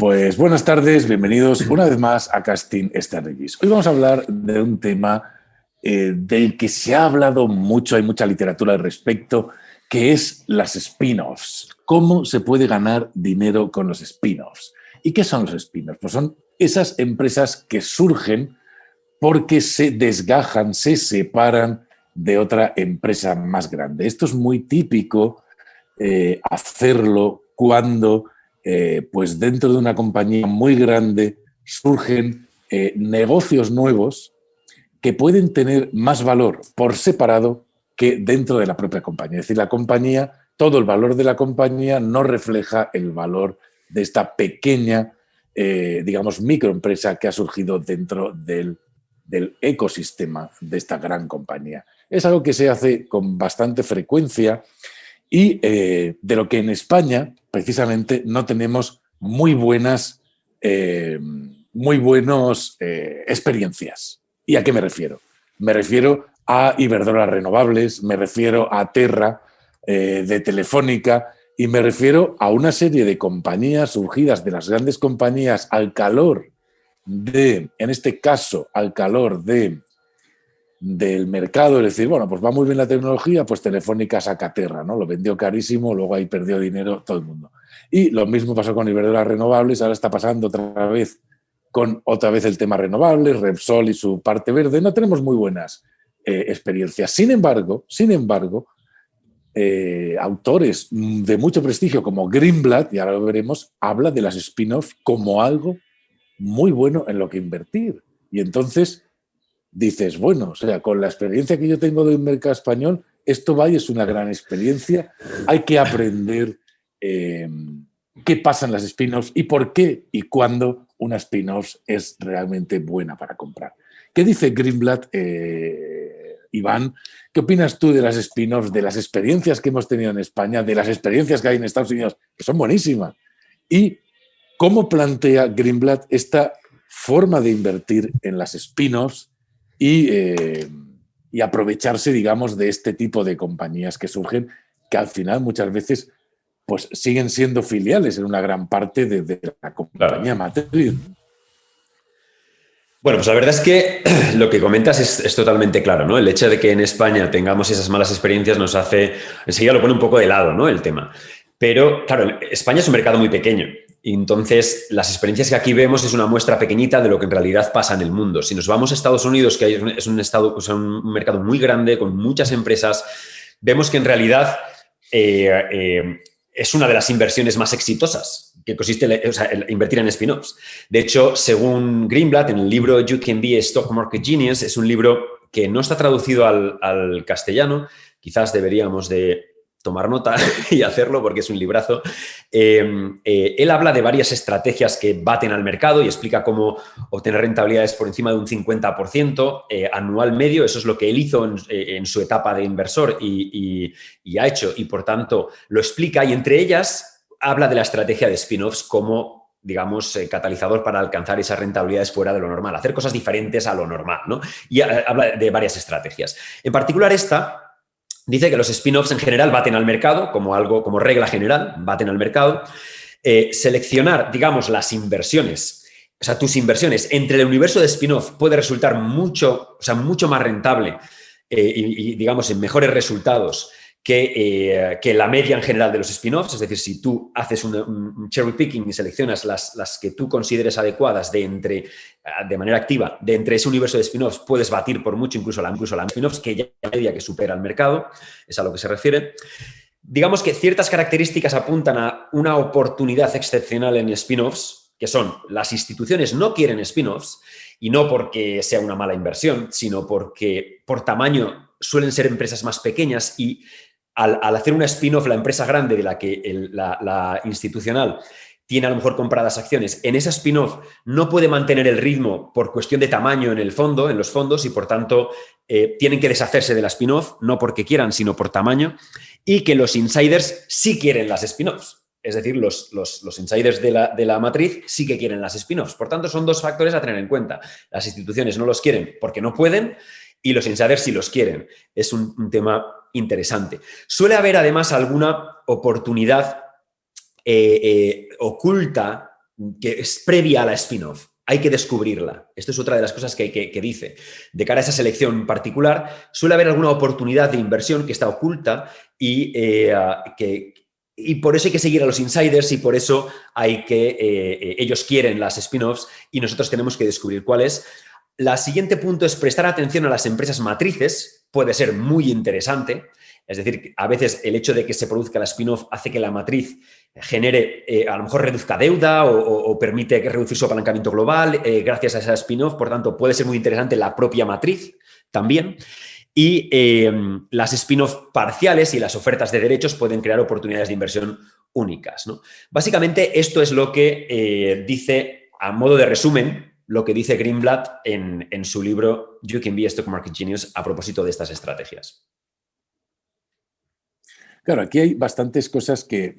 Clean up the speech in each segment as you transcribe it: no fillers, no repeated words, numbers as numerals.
Pues buenas tardes, bienvenidos una vez más a Casting Strategies. Hoy vamos a hablar de un tema del que se ha hablado mucho, hay mucha literatura al respecto, que es las spin-offs. ¿Cómo se puede ganar dinero con los spin-offs? ¿Y qué son los spin-offs? Pues son esas empresas que surgen porque se desgajan, se separan de otra empresa más grande. Esto es muy típico hacerlo cuando pues dentro de una compañía muy grande surgen negocios nuevos que pueden tener más valor por separado que dentro de la propia compañía. Es decir, la compañía, todo el valor de la compañía no refleja el valor de esta pequeña, digamos, microempresa que ha surgido dentro del ecosistema de esta gran compañía. Es algo que se hace con bastante frecuencia y de lo que en España precisamente no tenemos muy buenas experiencias. ¿Y a qué me refiero? Me refiero a Iberdrola Renovables, me refiero a Terra de Telefónica y me refiero a una serie de compañías surgidas de las grandes compañías al calor de, en este caso, al calor del mercado, es decir, bueno, pues va muy bien la tecnología, pues Telefónica saca Terra, ¿no? Lo vendió carísimo, luego ahí perdió dinero todo el mundo. Y lo mismo pasó con Iberdrola Renovables, ahora está pasando otra vez con el tema renovables, Repsol y su parte verde. No tenemos muy buenas experiencias. Sin embargo, autores de mucho prestigio como Greenblatt, y ahora lo veremos, habla de las spin-offs como algo muy bueno en lo que invertir. Y entonces dices, bueno, o sea, con la experiencia que yo tengo del mercado español, esto va y es una gran experiencia. Hay que aprender qué pasa en las spin-offs y por qué y cuándo una spin-off es realmente buena para comprar. ¿Qué dice Greenblatt, Iván? ¿Qué opinas tú de las spin-offs, de las experiencias que hemos tenido en España, de las experiencias que hay en Estados Unidos, que son buenísimas? ¿Y cómo plantea Greenblatt esta forma de invertir en las spin-offs y aprovecharse, digamos, de este tipo de compañías que surgen, que al final muchas veces pues siguen siendo filiales en una gran parte de la compañía matriz? Bueno, pues la verdad es que lo que comentas es totalmente claro, ¿no? El hecho de que en España tengamos esas malas experiencias nos hace, enseguida lo pone un poco de lado, ¿no? El tema. Pero, claro, España es un mercado muy pequeño. Y entonces, las experiencias que aquí vemos es una muestra pequeñita de lo que en realidad pasa en el mundo. Si nos vamos a Estados Unidos, que es un mercado muy grande, con muchas empresas, vemos que en realidad es una de las inversiones más exitosas que consiste en invertir en spin-offs. De hecho, según Greenblatt, en el libro You Can Be a Stock Market Genius, es un libro que no está traducido al castellano. Quizás deberíamos de tomar nota y hacerlo porque es un librazo. Él habla de varias estrategias que baten al mercado y explica cómo obtener rentabilidades por encima de un 50% anual medio. Eso es lo que él hizo en su etapa de inversor y ha hecho, y por tanto lo explica, y entre ellas habla de la estrategia de spin-offs como, digamos, catalizador para alcanzar esas rentabilidades fuera de lo normal, hacer cosas diferentes a lo normal, ¿no? Y habla de varias estrategias. En particular esta dice que los spin-offs en general baten al mercado, como regla general, baten al mercado. Seleccionar, digamos, las inversiones, o sea, tus inversiones entre el universo de spin-off puede resultar mucho más rentable y, digamos, en mejores resultados que la media en general de los spin-offs. Es decir, si tú haces un cherry picking y seleccionas las que tú consideres adecuadas de manera activa, de entre ese universo de spin-offs, puedes batir por mucho incluso la spin-offs que ya media que supera el mercado, es a lo que se refiere. Digamos que ciertas características apuntan a una oportunidad excepcional en spin-offs, que son: las instituciones no quieren spin-offs, y no porque sea una mala inversión, sino porque por tamaño suelen ser empresas más pequeñas y al hacer una spin-off, la empresa grande de la que la institucional tiene a lo mejor compradas acciones, en esa spin-off no puede mantener el ritmo por cuestión de tamaño en los fondos, y por tanto tienen que deshacerse de la spin-off, no porque quieran, sino por tamaño, y que los insiders sí quieren las spin-offs. Es decir, los insiders de la matriz sí que quieren las spin-offs. Por tanto, son dos factores a tener en cuenta. Las instituciones no los quieren porque no pueden, y los insiders sí los quieren. Es un tema interesante. Suele haber además alguna oportunidad oculta que es previa a la spin-off. Hay que descubrirla. Esto es otra de las cosas que dice. De cara a esa selección particular, suele haber alguna oportunidad de inversión que está oculta y por eso hay que seguir a los insiders y por eso ellos quieren las spin-offs y nosotros tenemos que descubrir cuáles. El siguiente punto es prestar atención a las empresas matrices. Puede ser muy interesante. Es decir, a veces el hecho de que se produzca la spin-off hace que la matriz genere, a lo mejor reduzca deuda o permite reducir su apalancamiento global gracias a esa spin-off. Por tanto, puede ser muy interesante la propia matriz también. Y las spin-off parciales y las ofertas de derechos pueden crear oportunidades de inversión únicas, ¿no? Básicamente, esto es lo que dice, a modo de resumen, lo que dice Greenblatt en su libro You Can Be a Stock Market Genius a propósito de estas estrategias. Claro, aquí hay bastantes cosas que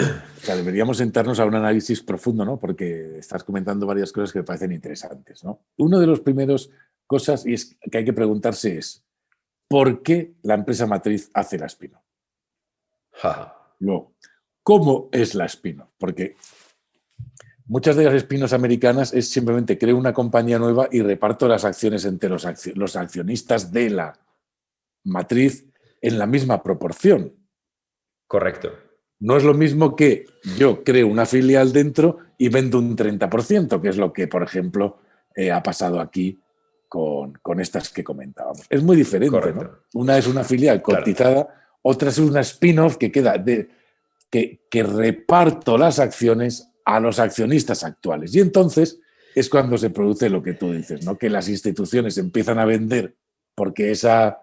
deberíamos sentarnos a un análisis profundo, ¿no? Porque estás comentando varias cosas que me parecen interesantes, ¿no? Uno de los primeros cosas y es que hay que preguntarse es ¿por qué la empresa matriz hace la spin-off? Luego, ¿cómo es la spin-off? Porque muchas de las spin-offs americanas es simplemente creo una compañía nueva y reparto las acciones entre los accionistas de la matriz en la misma proporción. Correcto. No es lo mismo que yo creo una filial dentro y vendo un 30%, que es lo que, por ejemplo, ha pasado aquí con estas que comentábamos. Es muy diferente, ¿no? Una es una filial cotizada, claro. Otra es una spin-off que queda que reparto las acciones a los accionistas actuales. Y entonces es cuando se produce lo que tú dices, ¿no? Que las instituciones empiezan a vender porque esa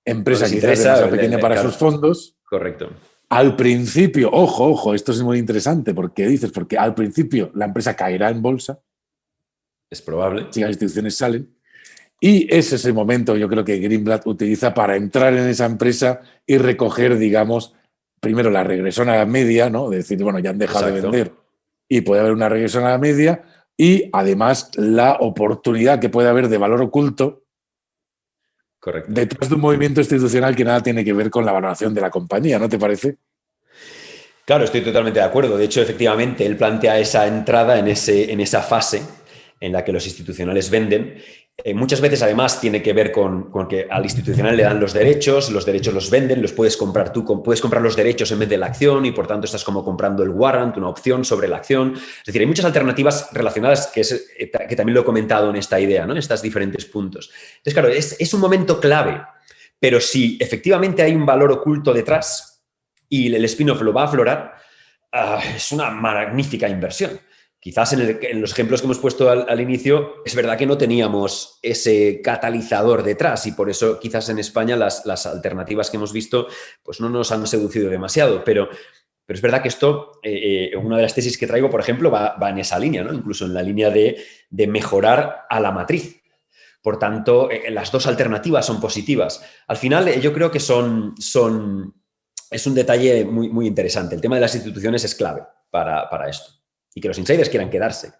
empresa quizás es demasiado pequeña para sus fondos. Correcto. Al principio, ojo, esto es muy interesante porque al principio la empresa caerá en bolsa. Es probable. Si las instituciones salen. Y ese es el momento, yo creo que Greenblatt utiliza para entrar en esa empresa y recoger, digamos, primero la regresión a la media, ¿no? De decir, bueno, ya han dejado de vender y puede haber una regresión a la media y además la oportunidad que puede haber de valor oculto. Correcto. Detrás de un movimiento institucional que nada tiene que ver con la valoración de la compañía, ¿no te parece? Claro, estoy totalmente de acuerdo. De hecho, efectivamente, él plantea esa entrada en esa fase en la que los institucionales venden. Muchas veces, además, tiene que ver con que al institucional le dan los derechos los venden, los puedes comprar tú, puedes comprar los derechos en vez de la acción y, por tanto, estás como comprando el warrant, una opción sobre la acción. Es decir, hay muchas alternativas relacionadas que también lo he comentado en esta idea, ¿no? En estos diferentes puntos. Entonces, claro, es un momento clave, pero si efectivamente hay un valor oculto detrás y el spin-off lo va a aflorar, es una magnífica inversión. Quizás en los ejemplos que hemos puesto al inicio, es verdad que no teníamos ese catalizador detrás y por eso quizás en España las alternativas que hemos visto pues no nos han seducido demasiado. Pero es verdad que esto, una de las tesis que traigo, por ejemplo, va en esa línea, ¿no? Incluso en la línea de mejorar a la matriz. Por tanto, las dos alternativas son positivas. Al final, yo creo que es un detalle muy, muy interesante. El tema de las instituciones es clave para esto. Y que los insiders quieran quedarse.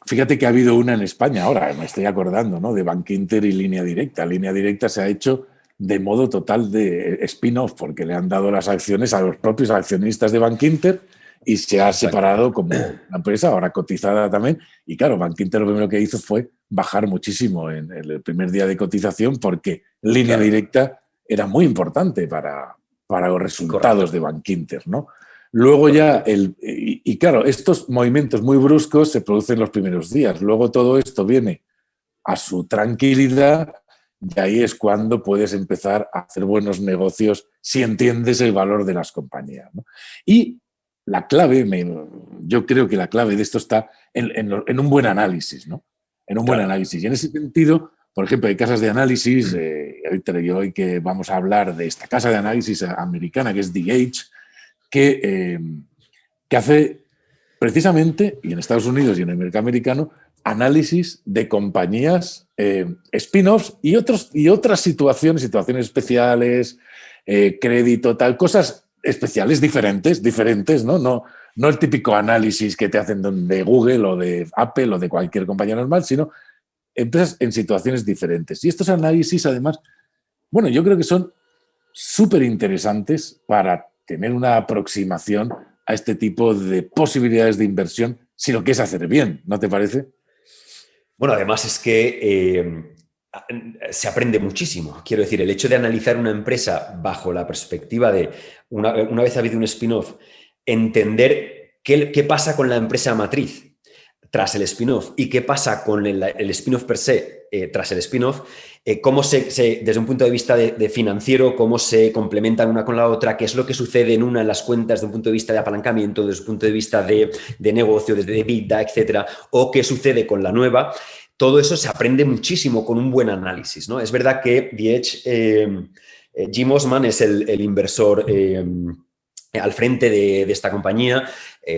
Fíjate que ha habido una en España ahora, me estoy acordando, ¿no? De Bankinter y Línea Directa. Línea Directa se ha hecho de modo total de spin-off porque le han dado las acciones a los propios accionistas de Bankinter y se ha separado como una empresa ahora cotizada también. Y claro, Bankinter lo primero que hizo fue bajar muchísimo en el primer día de cotización porque Línea Directa era muy importante para los resultados de Bankinter, ¿no? Luego ya, y claro, estos movimientos muy bruscos se producen los primeros días. Luego todo esto viene a su tranquilidad y ahí es cuando puedes empezar a hacer buenos negocios si entiendes el valor de las compañías, ¿no? Y la clave, yo creo que la clave de esto está en un buen análisis, ¿no? En un buen análisis. Y en ese sentido, por ejemplo, hay casas de análisis, hoy que vamos a hablar de esta casa de análisis americana que es The Age, que hace precisamente, y en Estados Unidos y en el mercado americano, análisis de compañías, spin-offs y otras situaciones especiales, crédito, tal, cosas especiales, diferentes, ¿no? No el típico análisis que te hacen de Google o de Apple o de cualquier compañía normal, sino empresas en situaciones diferentes. Y estos análisis, además, bueno, yo creo que son súper interesantes para tener una aproximación a este tipo de posibilidades de inversión si lo quieres hacer bien, ¿no te parece? Bueno, además es que se aprende muchísimo. Quiero decir, el hecho de analizar una empresa bajo la perspectiva de, una vez ha habido un spin-off, entender qué pasa con la empresa matriz tras el spin-off y qué pasa con el spin-off per se tras el spin-off, cómo desde un punto de vista de financiero, cómo se complementan una con la otra, qué es lo que sucede en las cuentas desde un punto de vista de apalancamiento, desde un punto de vista de negocio, desde EBITDA, etcétera, o qué sucede con la nueva. Todo eso se aprende muchísimo con un buen análisis, ¿no? Es verdad que The Edge, Jim Osman es el inversor al frente de esta compañía.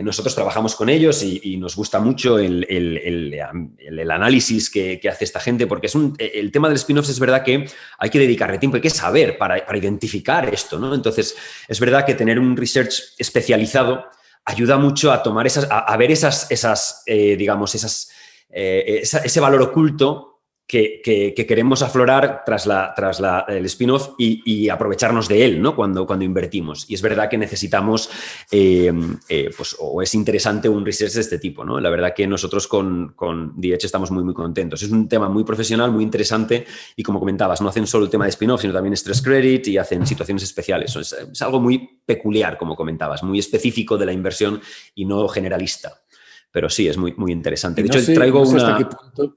Nosotros trabajamos con ellos y nos gusta mucho el análisis que hace esta gente, porque el tema del spin-off es verdad que hay que dedicarle tiempo, hay que saber para identificar esto, ¿no? Entonces, es verdad que tener un research especializado ayuda mucho a tomar a ver ese valor oculto que queremos aflorar tras el spin-off y aprovecharnos de él, ¿no? Cuando invertimos. Y es verdad que necesitamos, o es interesante un research de este tipo, ¿no? La verdad que nosotros con The Edge estamos muy, muy contentos. Es un tema muy profesional, muy interesante y, como comentabas, no hacen solo el tema de spin-off, sino también stress credit y hacen situaciones especiales. Es algo muy peculiar, como comentabas, muy específico de la inversión y no generalista. Pero sí, es muy, muy interesante. De hecho, traigo hasta qué punto...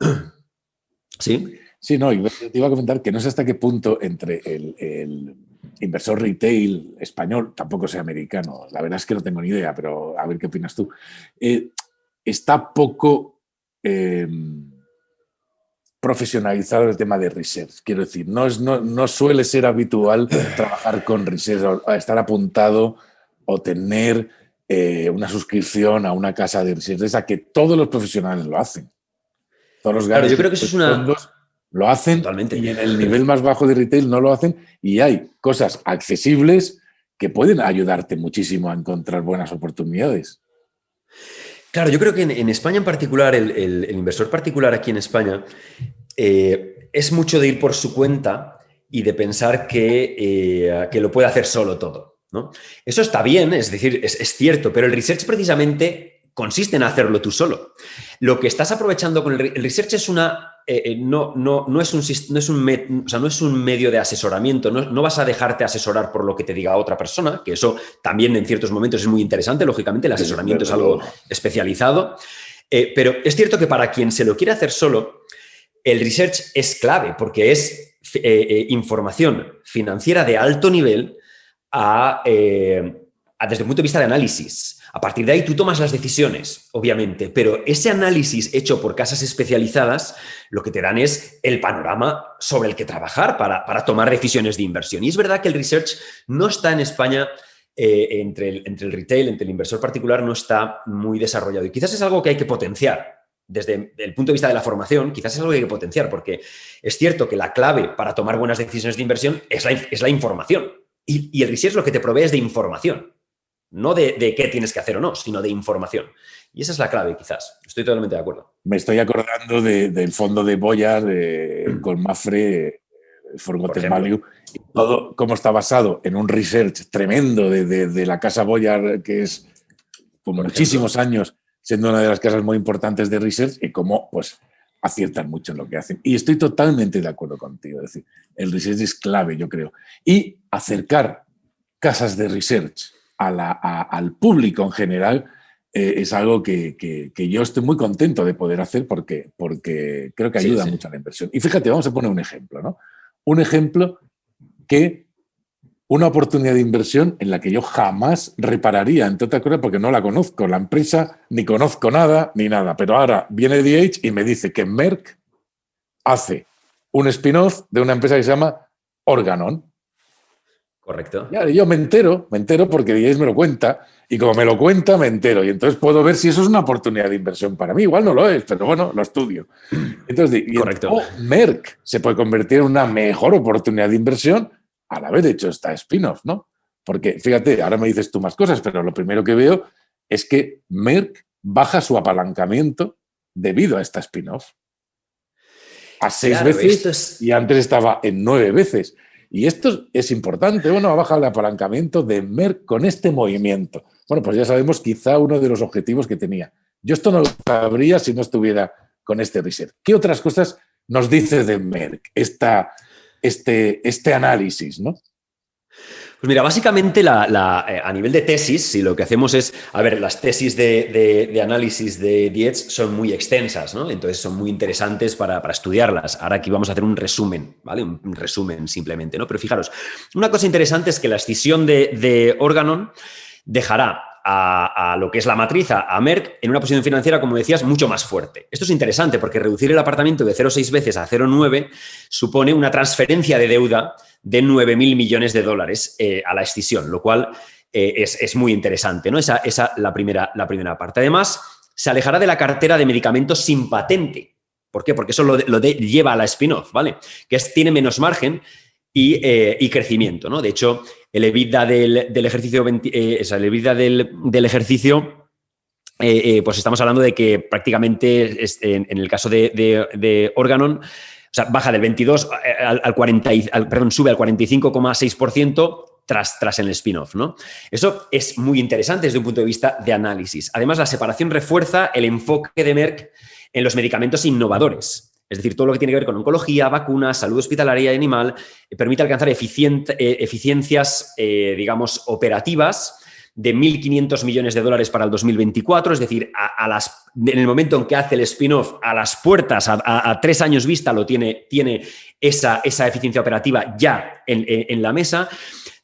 ¿Sí? Sí, no, te iba a comentar que no sé hasta qué punto entre el inversor retail español, tampoco sea americano, la verdad es que no tengo ni idea, pero a ver qué opinas tú, está poco profesionalizado el tema de research. Quiero decir, no suele ser habitual trabajar con research, estar apuntado o tener una suscripción a una casa de research, esa que todos los profesionales lo hacen. Todos los claro, yo creo que eso es fondos lo hacen. Totalmente. Y en el nivel más bajo de retail no lo hacen, y hay cosas accesibles que pueden ayudarte muchísimo a encontrar buenas oportunidades. Claro, yo creo que en España en particular, el inversor particular aquí en España es mucho de ir por su cuenta y de pensar que lo puede hacer solo todo, ¿no? Eso está bien, es decir, es cierto, pero el research precisamente consiste en hacerlo tú solo. Lo que estás aprovechando con el research es no es un medio de asesoramiento, no vas a dejarte asesorar por lo que te diga otra persona, que eso también en ciertos momentos es muy interesante, lógicamente el asesoramiento es algo especializado, pero es cierto que para quien se lo quiere hacer solo, el research es clave porque es información financiera de alto nivel desde el punto de vista de análisis. A partir de ahí tú tomas las decisiones, obviamente, pero ese análisis hecho por casas especializadas lo que te dan es el panorama sobre el que trabajar para tomar decisiones de inversión. Y es verdad que el research no está en España, entre el retail, entre el inversor particular, no está muy desarrollado. Y quizás es algo que hay que potenciar. Desde el punto de vista de la formación, quizás es algo que hay que potenciar, porque es cierto que la clave para tomar buenas decisiones de inversión es la información. Y el research lo que te provee es de información. No de qué tienes que hacer o no, sino de información. Y esa es la clave, quizás. Estoy totalmente de acuerdo. Me estoy acordando del fondo de Boyard con Mafre, Forgotten Value, y todo cómo está basado en un research tremendo de la casa Boyard, que es por muchísimos años siendo una de las casas muy importantes de research, y cómo pues aciertan mucho en lo que hacen. Y estoy totalmente de acuerdo contigo. Es decir, el research es clave, yo creo. Y acercar casas de research al público en general es algo que yo estoy muy contento de poder hacer porque creo que ayuda mucho a la inversión. Y fíjate, vamos a poner un ejemplo, ¿no? Un ejemplo una oportunidad de inversión en la que yo jamás repararía, entre otras cosas, porque no la conozco, la empresa, ni conozco nada, ni nada. Pero ahora viene The Edge y me dice que Merck hace un spin-off de una empresa que se llama Organon. Correcto. Y yo me entero porque The Edge me lo cuenta, y como me lo cuenta, me entero. Y entonces puedo ver si eso es una oportunidad de inversión para mí. Igual no lo es, pero bueno, lo estudio. Entonces, correcto. Merck se puede convertir en una mejor oportunidad de inversión al haber hecho esta spin-off, ¿no? Porque, fíjate, ahora me dices tú más cosas, pero lo primero que veo es que Merck baja su apalancamiento debido a esta spin-off. A 6 veces y antes estaba en 9 veces. Y esto es importante. Bueno, ha bajado el apalancamiento de Merck con este movimiento. Bueno, pues ya sabemos quizá uno de los objetivos que tenía. Yo esto no lo sabría si no estuviera con este reset. ¿Qué otras cosas nos dice de Merck este análisis, ¿no? Pues mira, básicamente a nivel de tesis, si lo que hacemos es, a ver, las tesis de análisis de Dietz son muy extensas, ¿no? Entonces son muy interesantes para estudiarlas. Ahora aquí vamos a hacer un resumen, ¿vale? Un resumen simplemente, ¿no? Pero fijaros, una cosa interesante es que la escisión de Organon dejará a lo que es la matriz, a Merck, en una posición financiera, como decías, mucho más fuerte. Esto es interesante porque reducir el apartamento de 0,6 veces a 0,9 supone una transferencia de deuda de 9.000 millones de dólares a la escisión, lo cual es muy interesante, ¿no? Esa la primera parte. Además, se alejará de la cartera de medicamentos sin patente. ¿Por qué? Porque eso lleva a la spin-off, ¿vale? Tiene menos margen y crecimiento, ¿no? De hecho, el EBITDA del ejercicio, el EBITDA del ejercicio, pues estamos hablando de que prácticamente en el caso de Organon, o sea, baja del 22 al 40, sube al 45,6% tras el spin-off, ¿no? Eso es muy interesante desde un punto de vista de análisis. Además, la separación refuerza el enfoque de Merck en los medicamentos innovadores. Es decir, todo lo que tiene que ver con oncología, vacunas, salud hospitalaria y animal, permite alcanzar eficiencias, digamos, operativas de 1.500 millones de dólares para el 2024, es decir, en el momento en que hace el spin-off, a las puertas, a 3 años vista, tiene esa eficiencia operativa ya en la mesa.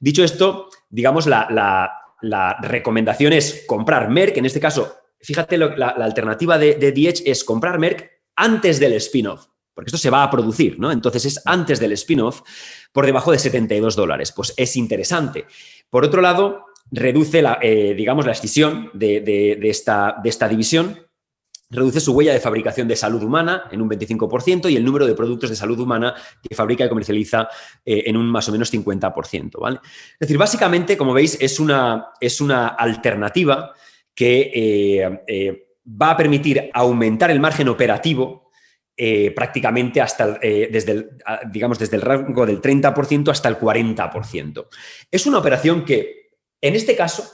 Dicho esto, digamos, la recomendación es comprar Merck. En este caso, fíjate, la alternativa de Dietz es comprar Merck antes del spin-off, porque esto se va a producir, ¿no? Entonces es antes del spin-off por debajo de $72. Pues es interesante. Por otro lado, reduce digamos, la escisión de esta división, reduce su huella de fabricación de salud humana en un 25% y el número de productos de salud humana que fabrica y comercializa en un más o menos 50%, ¿vale? Es decir, básicamente, como veis, es una alternativa que va a permitir aumentar el margen operativo prácticamente desde el rango del 30% hasta el 40%. Es una operación que, en este caso,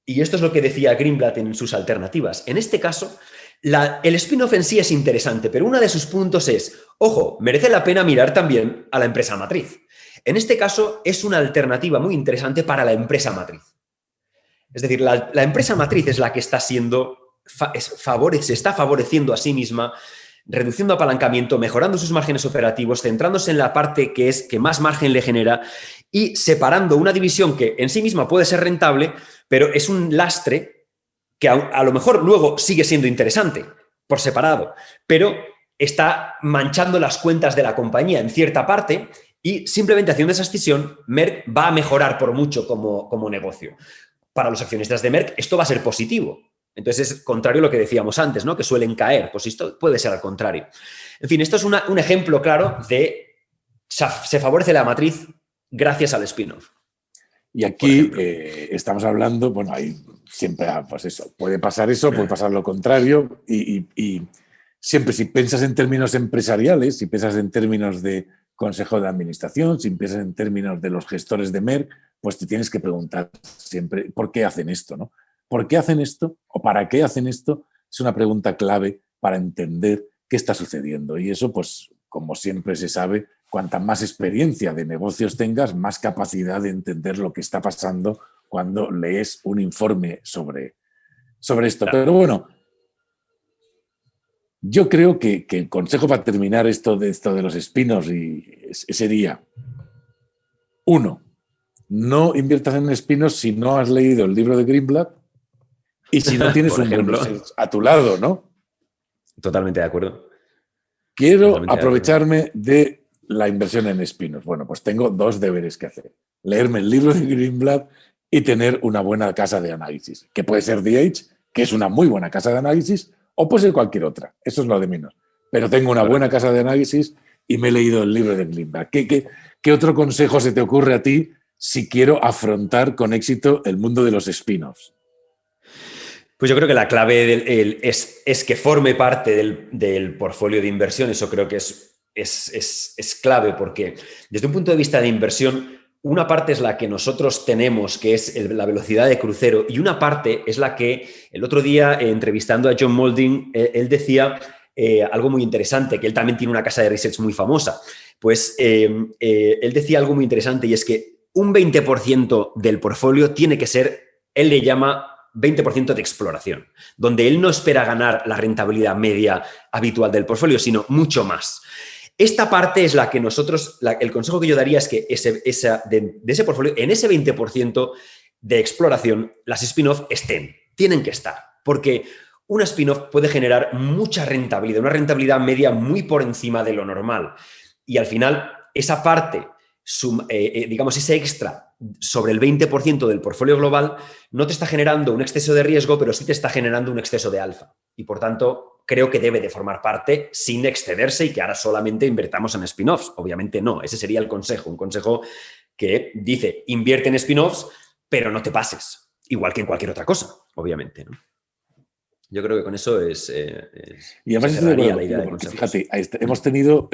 y esto es lo que decía Greenblatt en sus alternativas, en este caso, el spin-off en sí es interesante, pero uno de sus puntos es, ojo, merece la pena mirar también a la empresa matriz. En este caso, es una alternativa muy interesante para la empresa matriz. Es decir, la empresa matriz es la que está se está favoreciendo a sí misma, reduciendo apalancamiento, mejorando sus márgenes operativos, centrándose en la parte que más margen le genera y separando una división que en sí misma puede ser rentable, pero es un lastre que a lo mejor luego sigue siendo interesante por separado, pero está manchando las cuentas de la compañía en cierta parte y simplemente haciendo esa escisión, Merck va a mejorar por mucho como negocio. Para los accionistas de Merck esto va a ser positivo. Entonces es contrario a lo que decíamos antes, ¿no? Que suelen caer. Pues esto puede ser al contrario. En fin, esto es un ejemplo claro de se favorece la matriz gracias al spin-off. Y aquí estamos hablando, bueno, ahí siempre, pues eso, puede pasar eso, puede pasar lo contrario y siempre si piensas en términos empresariales, si piensas en términos de consejo de administración, si piensas en términos de los gestores de Merck, pues te tienes que preguntar siempre por qué hacen esto, ¿no? ¿Por qué hacen esto o para qué hacen esto? Es una pregunta clave para entender qué está sucediendo. Y eso, pues, como siempre se sabe, cuanta más experiencia de negocios tengas, más capacidad de entender lo que está pasando cuando lees un informe sobre esto. Pero bueno, yo creo que el consejo para terminar esto de los spin-offs sería, 1, no inviertas en spin-offs si no has leído el libro de Greenblatt y si no tienes un buen research a tu lado, ¿no? Totalmente de acuerdo. Quiero aprovecharme de la inversión en spin-offs. Bueno, pues tengo 2 deberes que hacer. Leerme el libro de Greenblatt y tener una buena casa de análisis, que puede ser DH, que es una muy buena casa de análisis, o puede ser cualquier otra. Eso es lo de menos. Pero tengo una buena casa de análisis y me he leído el libro de Greenblatt. ¿Qué otro consejo se te ocurre a ti si quiero afrontar con éxito el mundo de los spin-offs? Pues yo creo que la clave es que forme parte del portfolio de inversión. Eso creo que es es clave porque desde un punto de vista de inversión, una parte es la que nosotros tenemos, que es la velocidad de crucero, y una parte es la que el otro día, entrevistando a John Molding, él decía algo muy interesante, que él también tiene una casa de research muy famosa. Pues él decía algo muy interesante y es que un 20% del portfolio tiene que ser, él le llama 20% de exploración, donde él no espera ganar la rentabilidad media habitual del portfolio, sino mucho más. Esta parte es la que nosotros, el consejo que yo daría es que de ese portfolio, en ese 20% de exploración, las spin-off tienen que estar, porque una spin-off puede generar mucha rentabilidad, una rentabilidad media muy por encima de lo normal. Y al final, esa parte, digamos, ese extra sobre el 20% del portfolio global, no te está generando un exceso de riesgo, pero sí te está generando un exceso de alfa. Y por tanto, creo que debe de formar parte sin excederse y que ahora solamente invertamos en spin-offs. Obviamente no, ese sería el consejo. Un consejo que dice, invierte en spin-offs, pero no te pases. Igual que en cualquier otra cosa, obviamente, ¿no? Yo creo que con eso y además estoy de acuerdo contigo, porque fíjate, hemos tenido...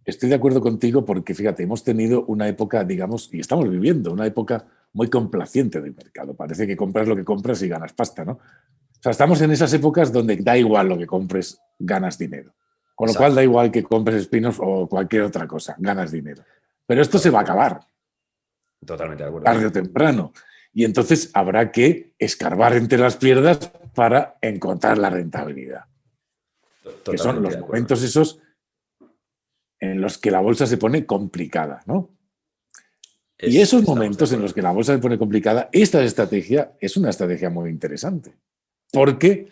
estoy de acuerdo contigo porque, fíjate, hemos tenido una época, digamos, y estamos viviendo una época muy complaciente del mercado. Parece que compras lo que compras y ganas pasta, ¿no? O sea, estamos en esas épocas donde da igual lo que compres, ganas dinero. Con lo cual da igual que compres spin-offs o cualquier otra cosa, ganas dinero. Pero esto se va a acabar. Totalmente de acuerdo. Tarde o temprano. Y entonces habrá que escarbar entre las piedras para encontrar la rentabilidad. Totalmente, que son los momentos esos en los que la bolsa se pone complicada, ¿no? Y esos momentos en los que la bolsa se pone complicada, esta estrategia es una estrategia muy interesante. Porque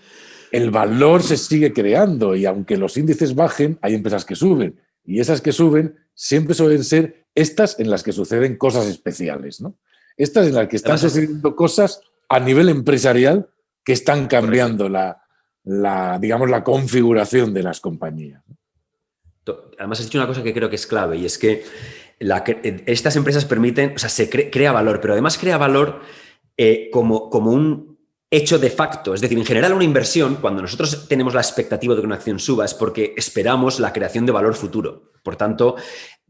el valor se sigue creando y aunque los índices bajen, hay empresas que suben. Y esas que suben siempre suelen ser estas en las que suceden cosas especiales, ¿no? Estas en las que están sucediendo cosas a nivel empresarial que están cambiando digamos, la configuración de las compañías. Además, has dicho una cosa que creo que es clave y es que estas empresas permiten, o sea, se crea valor, pero además crea valor como un hecho de facto. Es decir, en general una inversión, cuando nosotros tenemos la expectativa de que una acción suba, es porque esperamos la creación de valor futuro. Por tanto,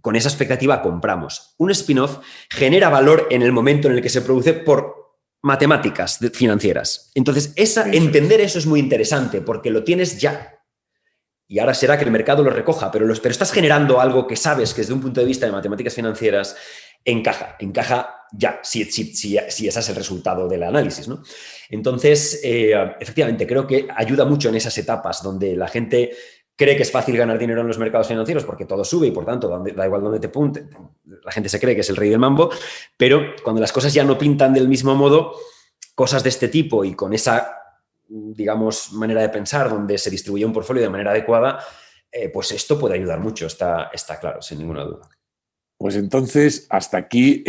con esa expectativa compramos. Un spin-off genera valor en el momento en el que se produce por matemáticas financieras. Entonces, entender eso es muy interesante porque lo tienes ya. Y ahora será que el mercado lo recoja, pero estás generando algo que sabes que desde un punto de vista de matemáticas financieras encaja ya, si ese es el resultado del análisis, ¿no? Entonces, efectivamente, creo que ayuda mucho en esas etapas donde la gente cree que es fácil ganar dinero en los mercados financieros porque todo sube y, por tanto, da igual dónde te punte, la gente se cree que es el rey del mambo, pero cuando las cosas ya no pintan del mismo modo, cosas de este tipo y con esa, digamos, manera de pensar donde se distribuye un portfolio de manera adecuada, pues esto puede ayudar mucho, está claro, sin ninguna duda. Pues entonces, hasta aquí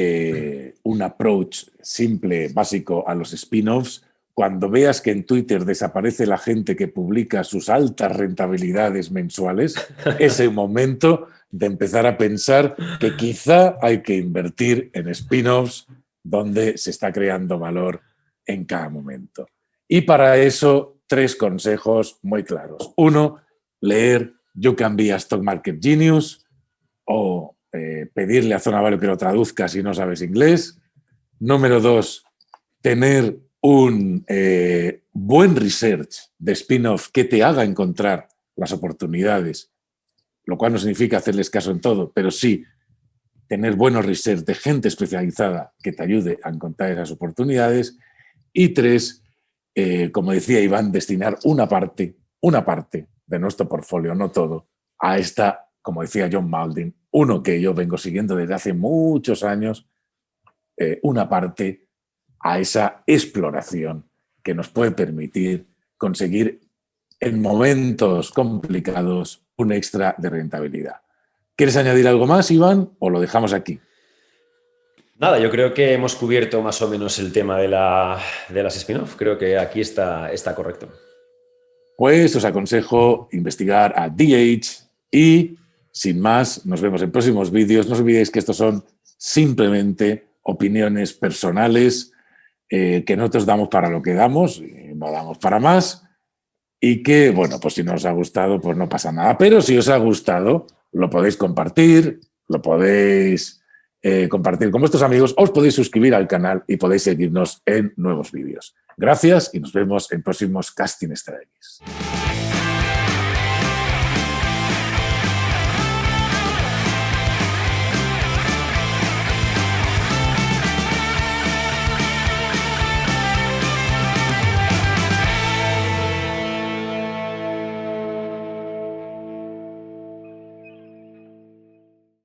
un approach simple, básico a los spin-offs. Cuando veas que en Twitter desaparece la gente que publica sus altas rentabilidades mensuales, es el momento de empezar a pensar que quizá hay que invertir en spin-offs donde se está creando valor en cada momento. Y para eso, 3 consejos muy claros. 1, leer You Can Be a Stock Market Genius o pedirle a Zona Value que lo traduzca si no sabes inglés. Número 2, tener un buen research de spin-off que te haga encontrar las oportunidades, lo cual no significa hacerles caso en todo, pero sí tener buenos research de gente especializada que te ayude a encontrar esas oportunidades. Y 3, como decía Iván, destinar una parte de nuestro portfolio, no todo, a esta, como decía John Molding, uno que yo vengo siguiendo desde hace muchos años, una parte a esa exploración que nos puede permitir conseguir en momentos complicados un extra de rentabilidad. ¿Quieres añadir algo más, Iván, o lo dejamos aquí? Nada, yo creo que hemos cubierto más o menos el tema de las spin-off. Creo que aquí está correcto. Pues os aconsejo investigar a DH y, sin más, nos vemos en próximos vídeos. No os olvidéis que estos son simplemente opiniones personales que nosotros damos para lo que damos, y no damos para más. y que, bueno, pues si no os ha gustado, pues no pasa nada. Pero si os ha gustado, lo podéis compartir, lo podéis compartir con vuestros amigos, os podéis suscribir al canal y podéis seguirnos en nuevos vídeos. Gracias y nos vemos en próximos Casting Easter Eggs.